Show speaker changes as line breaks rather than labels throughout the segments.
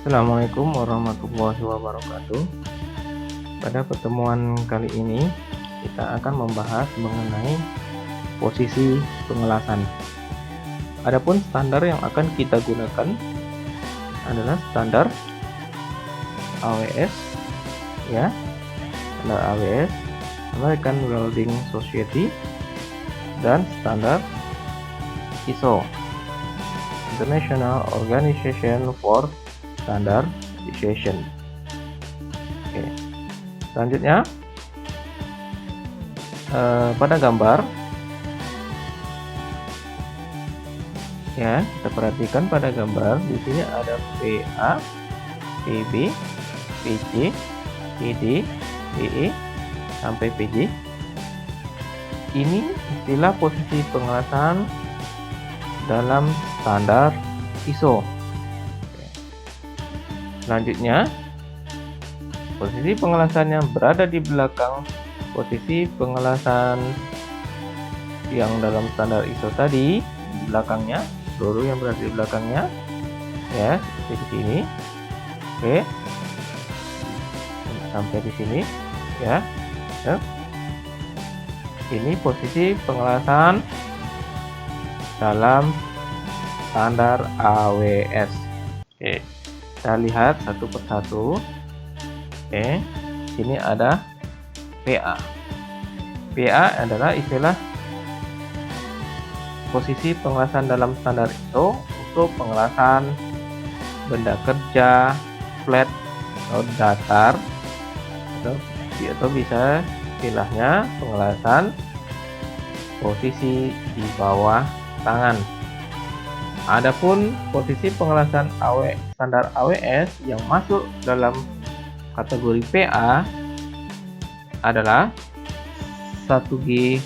Assalamualaikum warahmatullahi wabarakatuh. Pada pertemuan kali ini kita akan membahas mengenai posisi pengelasan. Adapun standar yang akan kita gunakan adalah standar AWS, ya, standar AWS American Welding Society, dan standar ISO International Organization for Standardization. Oke. Selanjutnya, pada gambar, ya, kita perhatikan pada gambar di sini ada PA, PB, PC, PD, PE sampai PJ. Ini istilah posisi pengelasan dalam standar ISO. Selanjutnya, posisi pengelasan yang berada di belakang posisi pengelasan yang dalam standar ISO tadi, di belakangnya, peluru yang berada di belakangnya, ya, seperti di sini. Oke, sampai di sini, ya. Ini posisi pengelasan dalam standar AWS. Oke. Kita lihat satu persatu. Oke, sini ada PA. PA adalah istilah posisi pengelasan dalam standar ISO untuk pengelasan benda kerja, flat atau datar, atau bisa istilahnya pengelasan posisi di bawah tangan. Adapun posisi pengelasan standar AWS yang masuk dalam kategori PA adalah 1G,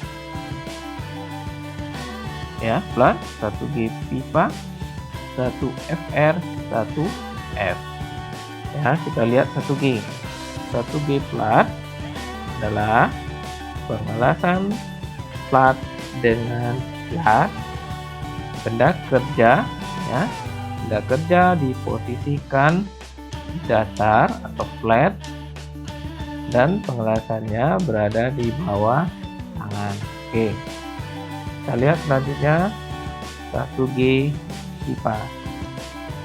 ya, plat, 1G pipa, 1FR, 1F. Ya, kita lihat 1G. 1G plat adalah pengelasan plat dengan plat benda kerja, ya. Benda kerja diposisikan datar atau flat dan pengelasannya berada di bawah tangan. Oke. Kita lihat selanjutnya 1G pipa.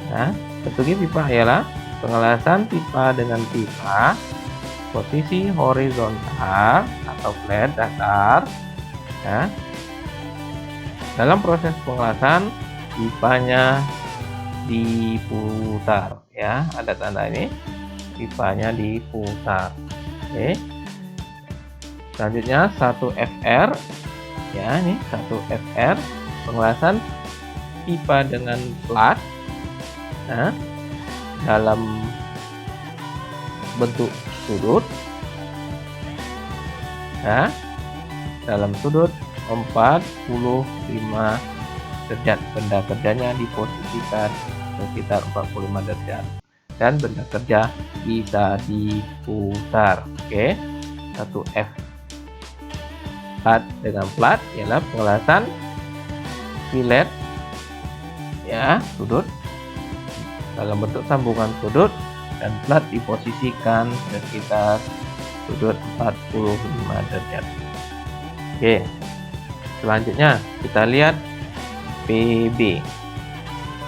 Nah, 1G pipa ialah pengelasan pipa dengan pipa posisi horizontal atau flat datar, ya. Dalam proses pengelasan pipanya diputar, ya, ada tanda ini, pipanya diputar. Oke. Selanjutnya 1FR, ya, ini 1FR pengelasan pipa dengan plat, nah, dalam bentuk sudut, ya, dalam sudut 45 derajat. Benda kerjanya diposisikan sekitar 45 derajat dan benda kerja bisa diputar. Oke. 1F plat dengan plat ialah pengelasan fillet, ya, sudut dalam bentuk sambungan sudut dan plat diposisikan sekitar sudut 45 derajat. Oke. Selanjutnya kita lihat PB.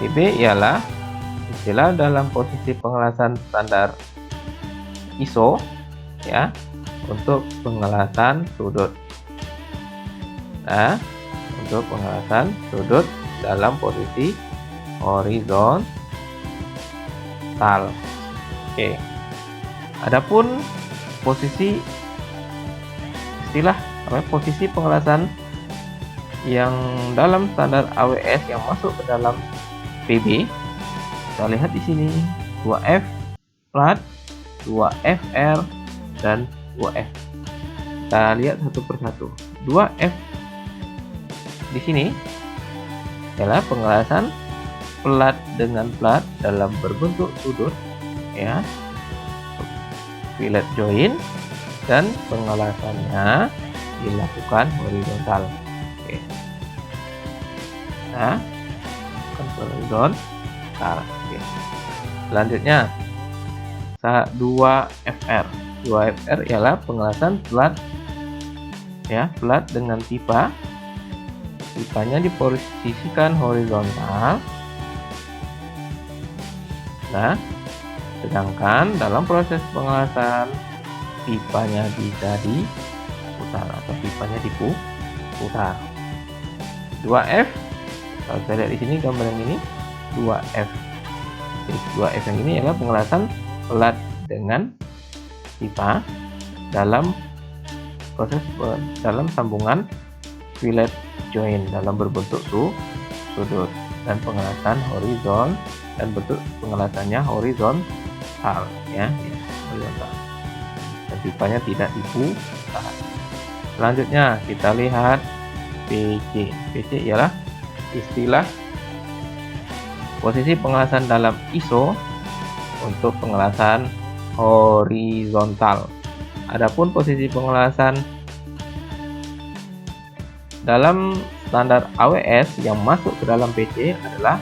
PB ialah istilah dalam posisi pengelasan standar ISO, ya, untuk pengelasan sudut. Nah, untuk pengelasan sudut dalam posisi horizontal. Oke. Adapun posisi posisi pengelasan yang dalam standar AWS yang masuk ke dalam PB, kita lihat di sini 2F plat, 2FR dan 2F. Kita lihat satu persatu. 2F di sini adalah pengelasan plat dengan plat dalam berbentuk sudut, ya, fillet joint, dan pengelasannya dilakukan horizontal. Oke. Nah, horizontal. Oke. Selanjutnya 2FR. 2FR ialah pengelasan plat ya, plat dengan pipa. Pipanya diposisikan horizontal. Nah, sedangkan dalam proses pengelasan pipanya bisa diputar atau pipanya diputar. 2F, kalau kita lihat di sini gambar yang ini 2F. Jadi 2F yang ini adalah pengelasan plat dengan pipa dalam proses dalam sambungan fillet joint dalam berbentuk sudut dan pengelasan horizontal dan bentuk pengelasannya horizontal ya, horizontal. Dan pipanya tidak diputar. Selanjutnya kita lihat PC. PC ialah istilah posisi pengelasan dalam ISO untuk pengelasan horizontal. Adapun posisi pengelasan dalam standar AWS yang masuk ke dalam PC adalah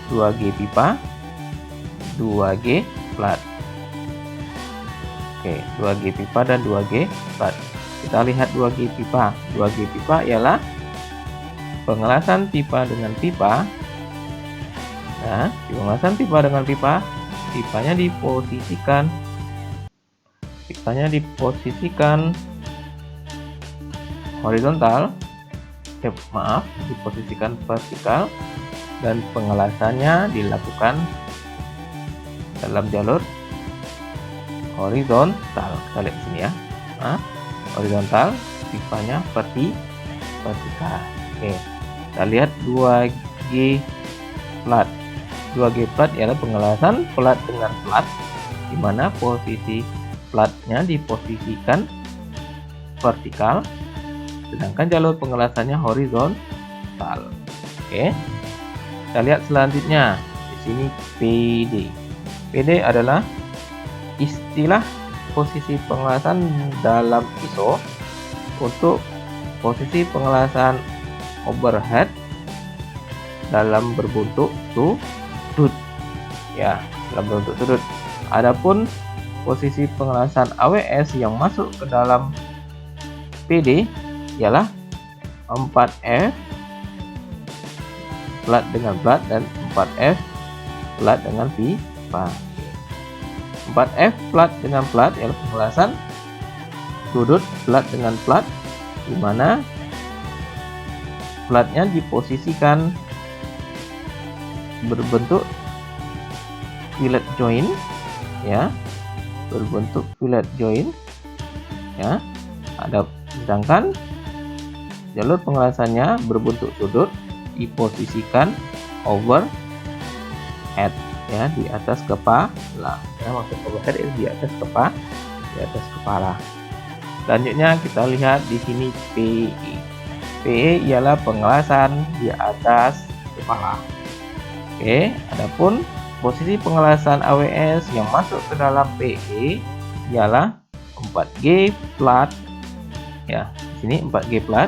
2G pipa, 2G plat. Oke, 2G pipa dan 2G plat. Kita lihat 2G pipa. 2G pipa ialah pengelasan pipa dengan pipa. Nah, pengelasan pipa dengan pipa, pipanya diposisikan horizontal. Diposisikan vertikal dan pengelasannya dilakukan dalam jalur horizontal. Kita lihat sini ya. Horizontal, pipanya vertikal. Oke. Kita lihat 2G plat. 2G plat ialah pengelasan plat dengan plat, di mana posisi platnya diposisikan vertikal, sedangkan jalur pengelasannya horizontal. Oke. Kita lihat selanjutnya di sini PD. PD adalah istilah posisi pengelasan dalam ISO untuk posisi pengelasan overhead dalam berbentuk sudut ya, dalam bentuk sudut. Adapun posisi pengelasan AWS yang masuk ke dalam PD ialah 4F plat dengan plat dan 4F plat dengan pipa. 4F plat dengan plat ialah pengelasan sudut plat dengan plat, di mana platnya diposisikan berbentuk fillet joint ya, berbentuk fillet joint ya. Sedangkan jalur pengelasannya berbentuk sudut diposisikan overhead ya, di atas kepala ya, maksud overhead itu di atas kepala. Selanjutnya kita lihat di sini PE. PE ialah pengelasan di atas kepala. Oke, adapun posisi pengelasan AWS yang masuk ke dalam PE ialah 4G plat ya. Di sini 4G plat.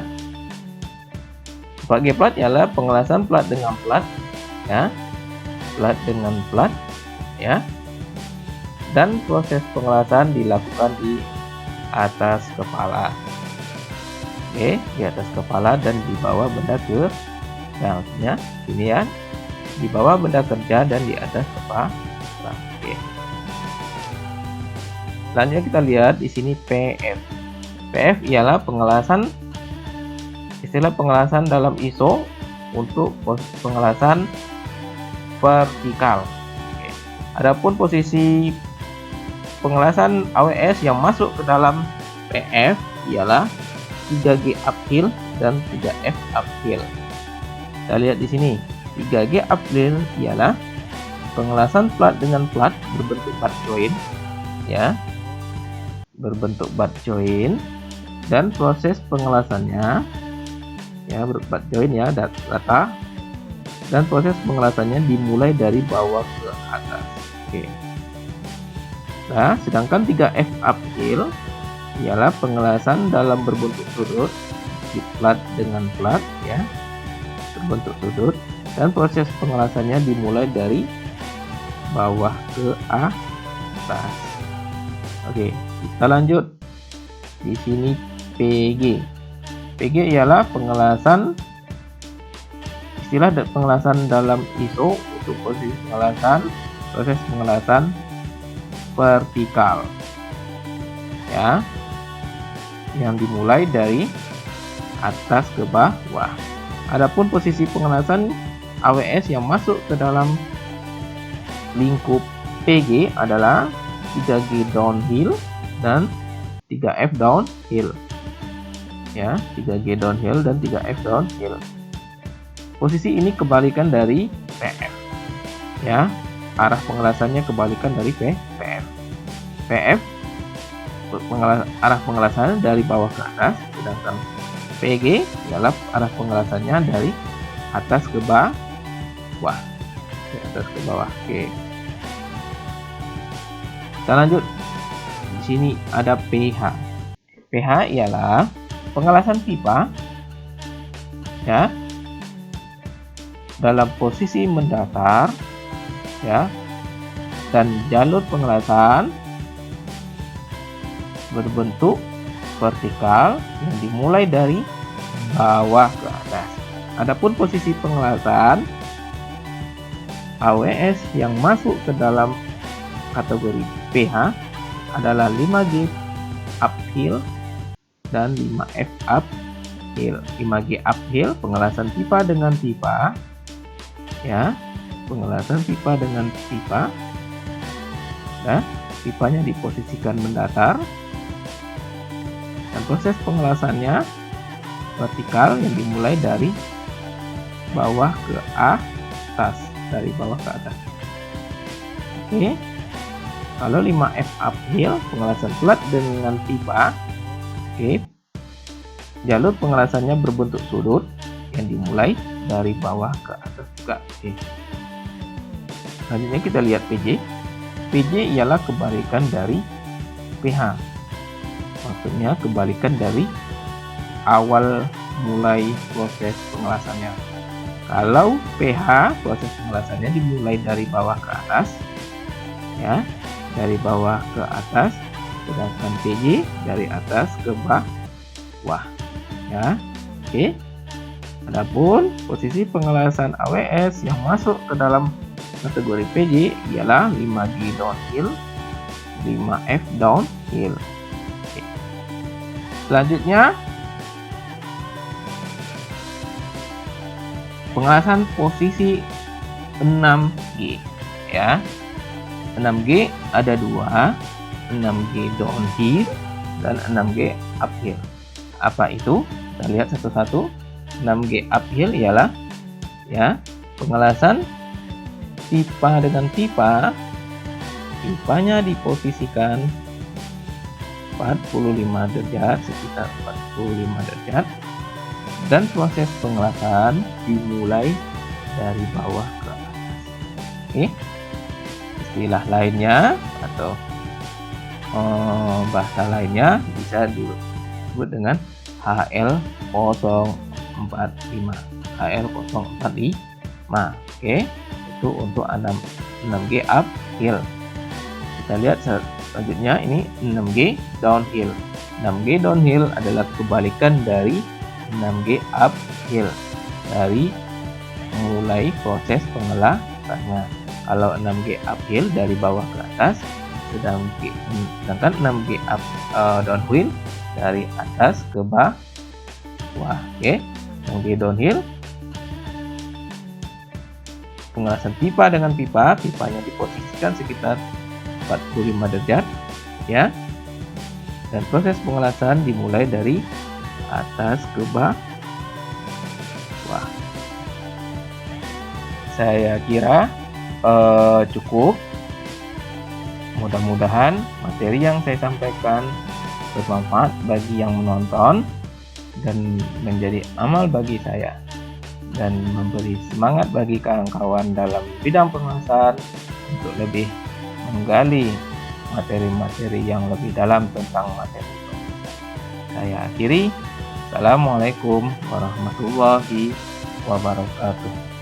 4G plat ialah pengelasan plat dengan plat ya, plat dengan plat ya, dan proses pengelasan dilakukan di atas kepala. Oke, di atas kepala dan di bawah benda kerja. Ini ya, di bawah benda kerja dan di atas kepala. Oke. Selanjutnya kita lihat di sini PF. PF ialah pengelasan, istilah pengelasan dalam ISO untuk pengelasan vertikal. Oke. Adapun posisi pengelasan AWS yang masuk ke dalam PF ialah 3G uphill dan 3F uphill. Kita lihat di sini. 3G uphill ialah pengelasan plat dengan plat berbentuk butt joint ya, berbentuk butt joint, dan proses pengelasannya ya, butt joint ya, data, dan proses pengelasannya dimulai dari bawah ke atas. Oke. Nah, sedangkan 3F uphill ialah pengelasan dalam berbentuk sudut, di plat dengan plat ya, berbentuk sudut, dan proses pengelasannya dimulai dari bawah ke atas. Oke, kita lanjut. Di sini PG. PG ialah pengelasan, istilah pengelasan dalam ISO untuk posisi pengelasan, proses pengelasan vertikal. Ya. Yang dimulai dari atas ke bawah. Adapun posisi pengelasan AWS yang masuk ke dalam lingkup PG adalah 3G downhill dan 3F downhill. Ya, 3G downhill dan 3F downhill. Posisi ini kebalikan dari PF. Ya, arah pengelasannya kebalikan dari PF. PF arah pengelasannya dari bawah ke atas, sedangkan PG ialah arah pengelasannya dari atas ke bawah. Dari atas ke bawah. Oke. Kita lanjut. Di sini ada pH. pH ialah pengelasan pipa, ya, dalam posisi mendatar, ya, dan jalur pengelasan berbentuk vertikal yang dimulai dari bawah ke atas. Adapun posisi pengelasan AWS yang masuk ke dalam kategori pH adalah 5G uphill dan 5F uphill. 5G uphill pengelasan pipa dengan pipa, ya, pengelasan pipa dengan pipa, ya, pipanya diposisikan mendatar dan proses pengelasannya vertikal yang dimulai dari bawah ke atas, dari bawah ke atas. Oke. Kalau 5F uphill pengelasan flat dengan pipa, oke, jalur pengelasannya berbentuk sudut yang dimulai dari bawah ke atas juga. Oke. Selanjutnya kita lihat PJ. PJ ialah kebalikan dari pH. Maksudnya kebalikan dari awal mulai proses pengelasannya. Kalau pH proses pengelasannya dimulai dari bawah ke atas, ya, dari bawah ke atas, sedangkan PJ dari atas ke bawah, ya. Oke. Adapun posisi pengelasan AWS yang masuk ke dalam kategori PJ ialah 5G downhill, 5F downhill. Oke. Selanjutnya pengelasan posisi 6G, ya. 6G ada dua, 6G downhill dan 6G uphill. Apa itu? Kita lihat satu-satu. 6G uphill ialah, ya, pengelasan pipa dengan pipa. Pipanya diposisikan 45 derajat, sekitar 45 derajat, dan proses pengelasan dimulai dari bawah ke atas. Oke. Istilah lainnya atau bahasa lainnya bisa disebut dengan HL045. HL045. Oke, itu untuk 6G uphill. Kita lihat selanjutnya, ini 6G downhill. 6G downhill adalah kebalikan dari 6G uphill, dari mulai proses pengelasannya. Kalau 6G uphill dari bawah ke atas, sedangkan 6G downhill dari atas ke bawah. Oke, 6G downhill pengelasan pipa dengan pipa, pipanya diposisikan sekitar 45 derajat, ya, dan proses pengelasan dimulai dari atas ke bawah. Saya kira cukup. Mudah-mudahan materi yang saya sampaikan bermanfaat bagi yang menonton dan menjadi amal bagi saya, dan memberi semangat bagi kawan-kawan dalam bidang pengelasan untuk lebih menggali materi-materi yang lebih dalam tentang materi. Saya akhiri. Assalamualaikum warahmatullahi wabarakatuh.